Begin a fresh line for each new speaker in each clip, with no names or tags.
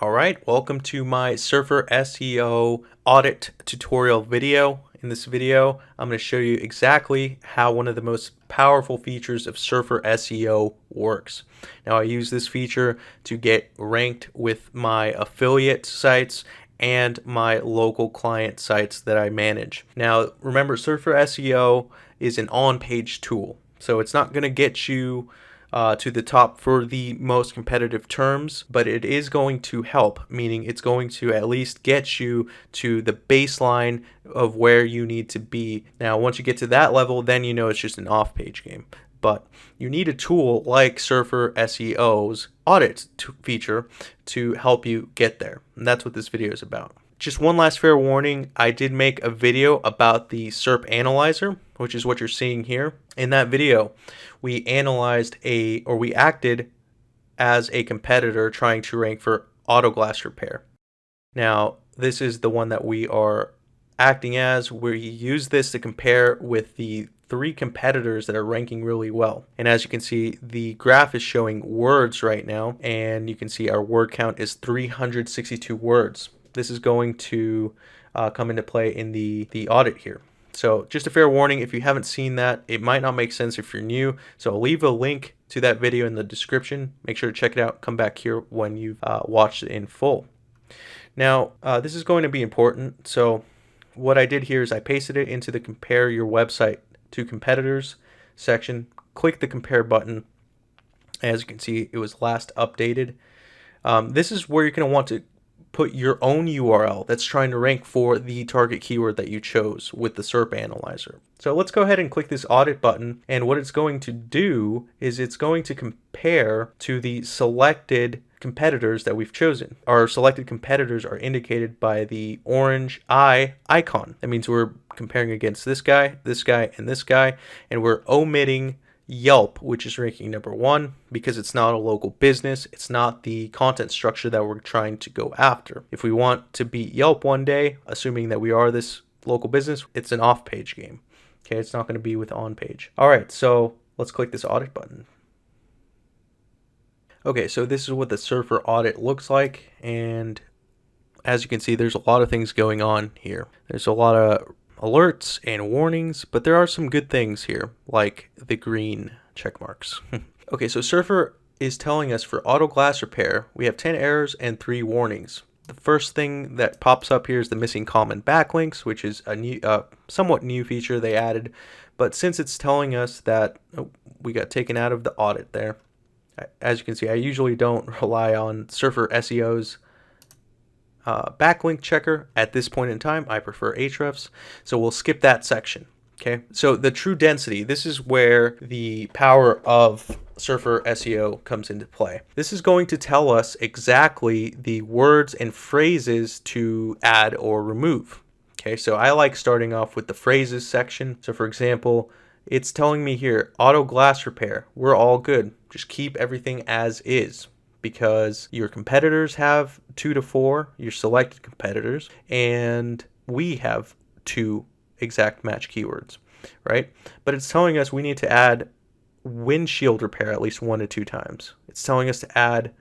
All right, welcome to my Surfer SEO Audit tutorial video. In this video, I'm going to show you exactly how one of the most powerful features of Surfer SEO works. Now, I use this feature to get ranked with my affiliate sites and my local client sites that I manage. Now, remember, Surfer SEO is an on-page tool, so it's not going to get you to the top for the most competitive terms, but it is going to help, meaning it's going to at least get you to the baseline of where you need to be. Now, once you get to that level, then you know it's just an off-page game. But you need a tool like Surfer SEO's audit feature to help you get there. And that's what this video is about. Just one last fair warning, I did make a video about the SERP Analyzer, which is what you're seeing here. In that video, we acted as a competitor trying to rank for auto glass repair. Now, this is the one that we are acting as. We use this to compare with the 3 competitors that are ranking really well. And as you can see, the graph is showing words right now, and you can see our word count is 362 words. This is going to come into play in the audit here. So just a fair warning, if you haven't seen that, it might not make sense if you're new. So I'll leave a link to that video in the description. Make sure to check it out. Come back here when you've watched it in full. Now, this is going to be important. So what I did here is I pasted it into the compare your website to competitors section. Click the compare button. As you can see, it was last updated. This is where you're going to want to put your own URL that's trying to rank for the target keyword that you chose with the SERP Analyzer. So let's go ahead and click this audit button, and what it's going to do is it's going to compare to the selected competitors that we've chosen. Our selected competitors are indicated by the orange eye icon. That means we're comparing against this guy, and this guy, and we're omitting Yelp, which is ranking number 1 because it's not a local business. It's not the content structure that we're trying to go after. If we want to beat Yelp one day, assuming that we are this local business, it's an off-page game. Okay, it's not going to be with on-page. All right, so let's click this audit button. Okay, so this is what the Surfer Audit looks like, and as you can see, there's a lot of things going on here. There's a lot of alerts and warnings, but there are some good things here, like the green check marks. Okay, so Surfer is telling us for auto glass repair, we have 10 errors and 3 warnings. The first thing that pops up here is the missing common backlinks, which is a new, somewhat new feature they added. But since it's telling us that we got taken out of the audit there, as you can see, I usually don't rely on Surfer SEO's backlink checker at this point in time. I prefer Ahrefs, so we'll skip that section. Okay, so the true density, this is where the power of Surfer SEO comes into play. This is going to tell us exactly the words and phrases to add or remove. Okay, so I like starting off with the phrases section. So for example, it's telling me here, auto glass repair, we're all good. Just keep everything as is, because your competitors have 2 to 4, your selected competitors, and we have 2 exact match keywords, right? But it's telling us we need to add windshield repair at least 1 to 2 times. It's telling us to add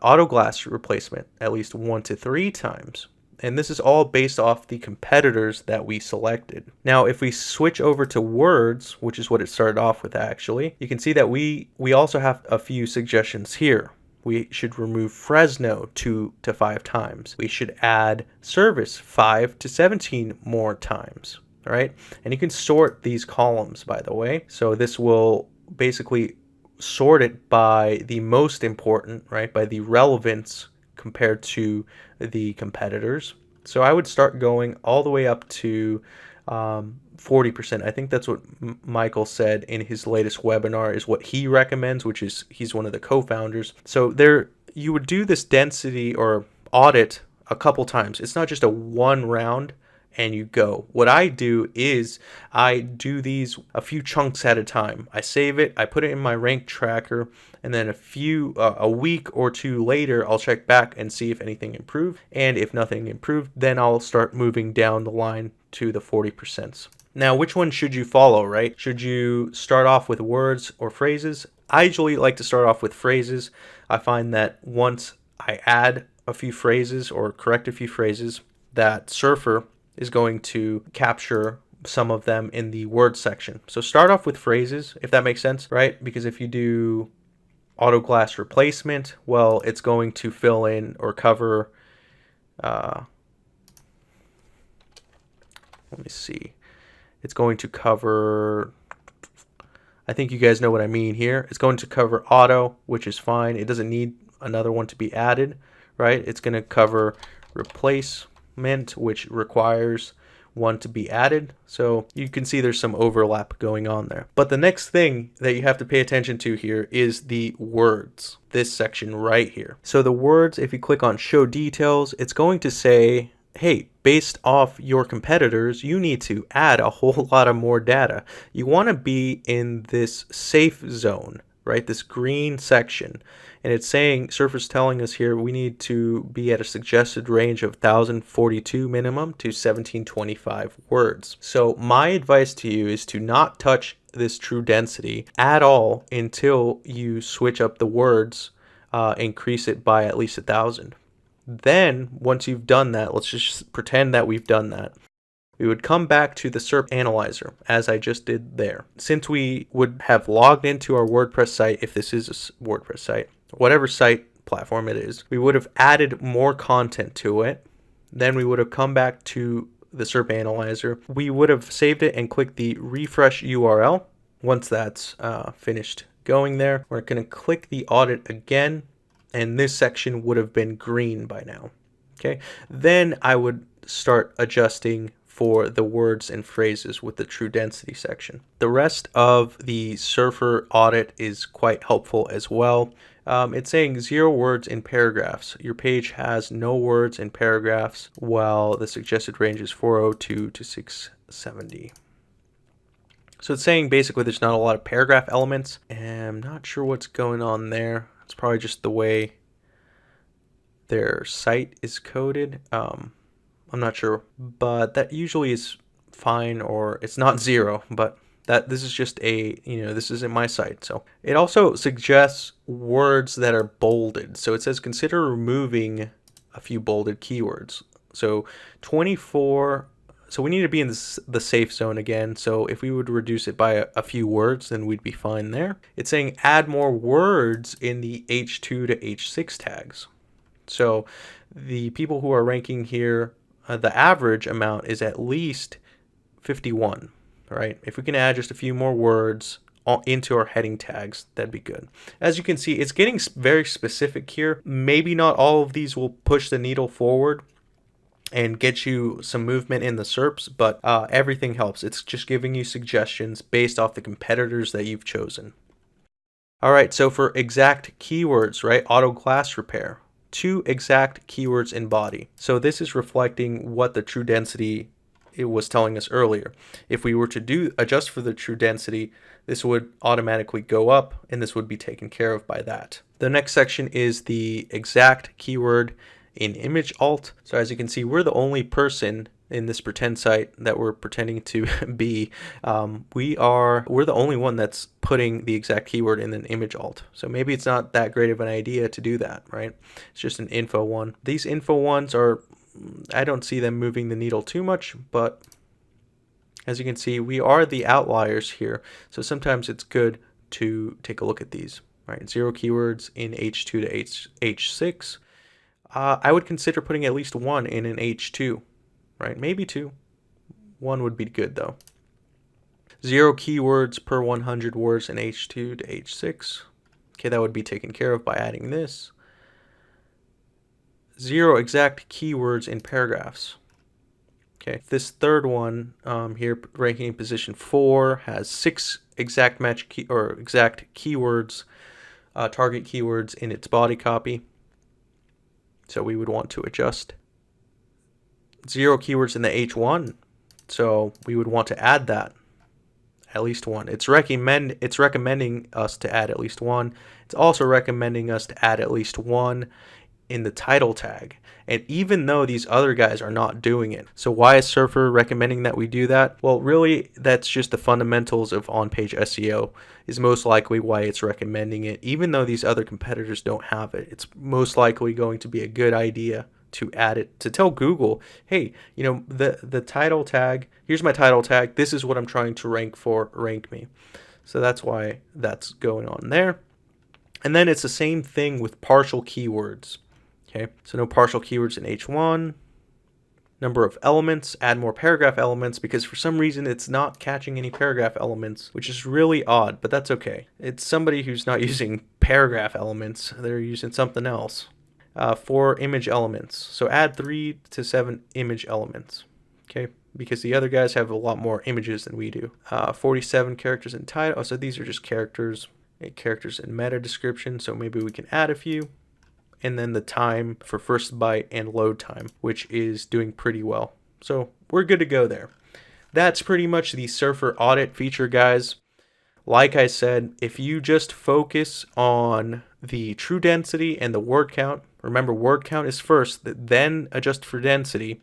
auto glass replacement at least 1 to 3 times. And this is all based off the competitors that we selected. Now, if we switch over to words, which is what it started off with actually, you can see that we also have a few suggestions here. We should remove Fresno 2 to 5 times. We should add service 5 to 17 more times, all right? And you can sort these columns, by the way. So this will basically sort it by the most important, right? By the relevance compared to the competitors. So I would start going all the way up to 40%. I think that's what Michael said in his latest webinar is what he recommends, which is he's one of the co-founders. So there you would do this density or audit a couple times. It's not just a one round and you go. What I do is I do these a few chunks at a time. I save it, I put it in my rank tracker, and then a week or 2 later, I'll check back and see if anything improved. And if nothing improved, then I'll start moving down the line to the 40%. Now, which one should you follow, right? Should you start off with words or phrases? I usually like to start off with phrases. I find that once I add a few phrases or correct a few phrases that Surfer is going to capture some of them in the word section. So start off with phrases, if that makes sense, right? Because if you do auto glass replacement, well, it's going to fill in or cover, let me see, it's going to cover, I think you guys know what I mean here. It's going to cover auto, which is fine. It doesn't need another one to be added, right? It's going to cover replacement, which requires one to be added. So you can see there's some overlap going on there. But the next thing that you have to pay attention to here is the words, this section right here. So the words, if you click on show details, it's going to say, hey, based off your competitors, you need to add a whole lot of more data. You want to be in this safe zone, right? This green section. And it's saying, Surfer's telling us here, we need to be at a suggested range of 1,042 minimum to 1,725 words. So my advice to you is to not touch this true density at all until you switch up the words, increase it by at least 1,000. Then, once you've done that, let's just pretend that we've done that. We would come back to the SERP Analyzer, as I just did there. Since we would have logged into our WordPress site, if this is a WordPress site, whatever site platform it is, we would have added more content to it. Then we would have come back to the SERP Analyzer. We would have saved it and clicked the refresh URL. Once that's finished going there, we're going to click the audit again, and this section would have been green by now. Okay, then I would start adjusting for the words and phrases with the true density section. The rest of the Surfer audit is quite helpful as well. It's saying 0 words in paragraphs. Your page has no words in paragraphs, while the suggested range is 402 to 670. So it's saying basically there's not a lot of paragraph elements, and I'm not sure what's going on there. It's probably just the way their site is coded. I'm not sure, but that usually is fine, or it's not 0, but this is just this isn't my site. So it also suggests words that are bolded. So it says consider removing a few bolded keywords. So 24, so we need to be in the safe zone again. So if we would reduce it by a few words, then we'd be fine there. It's saying add more words in the H2 to H6 tags. So the people who are ranking here, the average amount is at least 51, right? If we can add just a few more words into our heading tags, that'd be good. As you can see, it's getting very specific here. Maybe not all of these will push the needle forward and get you some movement in the SERPs, but everything helps. It's just giving you suggestions based off the competitors that you've chosen. All right, so for exact keywords, right? Auto glass repair. 2 exact keywords in body. So this is reflecting what the true density it was telling us earlier. If we were to adjust for the true density, this would automatically go up, and this would be taken care of by that. The next section is the exact keyword in image alt. So as you can see, we're the only person in this pretend site that we're pretending to be. We're the only one that's putting the exact keyword in an image alt. So maybe it's not that great of an idea to do that, right? It's just an info one. These info ones I don't see them moving the needle too much, but as you can see, we are the outliers here. So sometimes it's good to take a look at these, right? 0 keywords in H2 to H6. I would consider putting at least 1 in an H2. Right, maybe 2. 1 would be good though. 0 keywords per 100 words in H2 to H6. Okay, that would be taken care of by adding this. 0 exact keywords in paragraphs. Okay, this third one here, ranking in position 4, has 6 exact exact keywords, target keywords in its body copy. So we would want to adjust. 0 keywords in the H1, so we would want to add that, at least 1. It's recommending us to add at least 1. It's also recommending us to add at least 1 in the title tag. And even though these other guys are not doing it. So why is Surfer recommending that we do that? Well, really, that's just the fundamentals of on-page SEO is most likely why it's recommending it. Even though these other competitors don't have it, it's most likely going to be a good idea to add it, to tell Google, hey, you know, the title tag, here's my title tag. This is what I'm trying to rank for, rank me. So that's why that's going on there. And then it's the same thing with partial keywords. Okay, so no partial keywords in H1. Number of elements, add more paragraph elements, because for some reason it's not catching any paragraph elements, which is really odd, but that's okay. It's somebody who's not using paragraph elements, they're using something else. 4 image elements, so add 3 to 7 image elements, okay, because the other guys have a lot more images than we do. 47 characters in title, so these are just characters in meta description, so maybe we can add a few. And then the time for first byte and load time, which is doing pretty well. So we're good to go there. That's pretty much the Surfer Audit feature, guys. Like I said, if you just focus on the true density and the word count, remember word count is first, then adjust for density,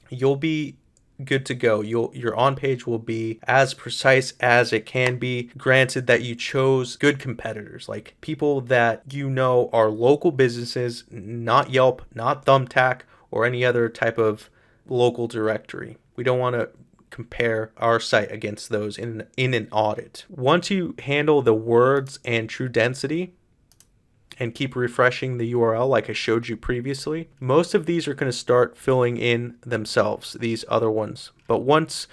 you'll be good to go. Your on page will be as precise as it can be, granted that you chose good competitors, like people that you know are local businesses, not Yelp, not Thumbtack, or any other type of local directory. We don't want to compare our site against those in an audit. Once you handle the words and true density and keep refreshing the URL like I showed you previously, most of these are going to start filling in themselves, these other ones. But once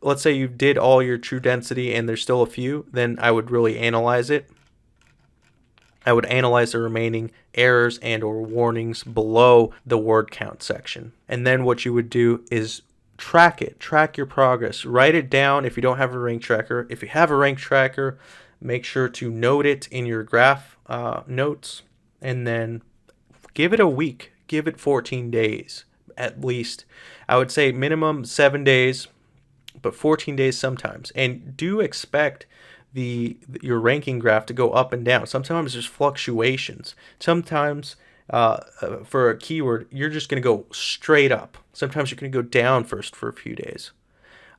let's say you did all your true density and there's still a few, then I would really analyze it. I would analyze the remaining errors and or warnings below the word count section. And then what you would do is track it, track your progress, write it down if you don't have a rank tracker. If you have a rank tracker, make sure to note it in your graph notes, and then give it a week, give it 14 days at least. I would say minimum 7 days, but 14 days sometimes. And do expect your ranking graph to go up and down. Sometimes there's fluctuations. Sometimes for a keyword, you're just going to go straight up. Sometimes you're going to go down first for a few days.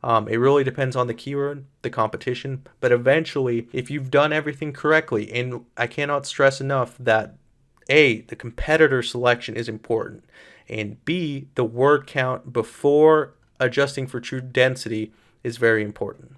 It really depends on the keyword, the competition, but eventually, if you've done everything correctly, and I cannot stress enough that A, the competitor selection is important, and B, the word count before adjusting for true density is very important.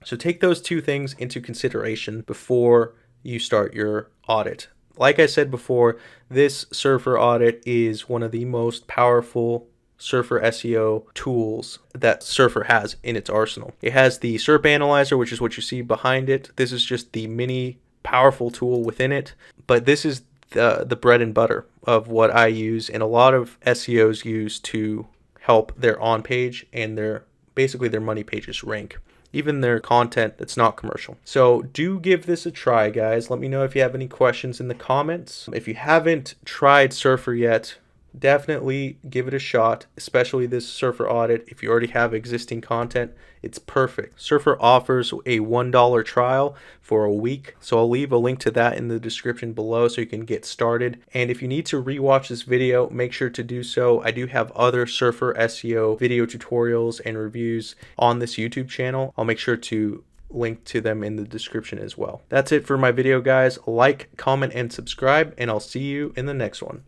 So take those two things into consideration before you start your audit. Like I said before, this Surfer Audit is one of the most powerful Surfer SEO tools that Surfer has in its arsenal. It has the SERP Analyzer, which is what you see behind it. This is just the mini powerful tool within it, but this is the bread and butter of what I use and a lot of SEOs use to help their on-page and basically their money pages rank, even their content that's not commercial. So do give this a try, guys. Let me know if you have any questions in the comments. If you haven't tried Surfer yet, definitely give it a shot, especially this Surfer Audit. If you already have existing content, it's perfect. Surfer offers a $1 trial for a week, so I'll leave a link to that in the description below so you can get started. And if you need to rewatch this video, make sure to do so. I do have other Surfer SEO video tutorials and reviews on this YouTube channel. I'll make sure to link to them in the description as well. That's it for my video, guys. Like, comment, and subscribe, and I'll see you in the next one.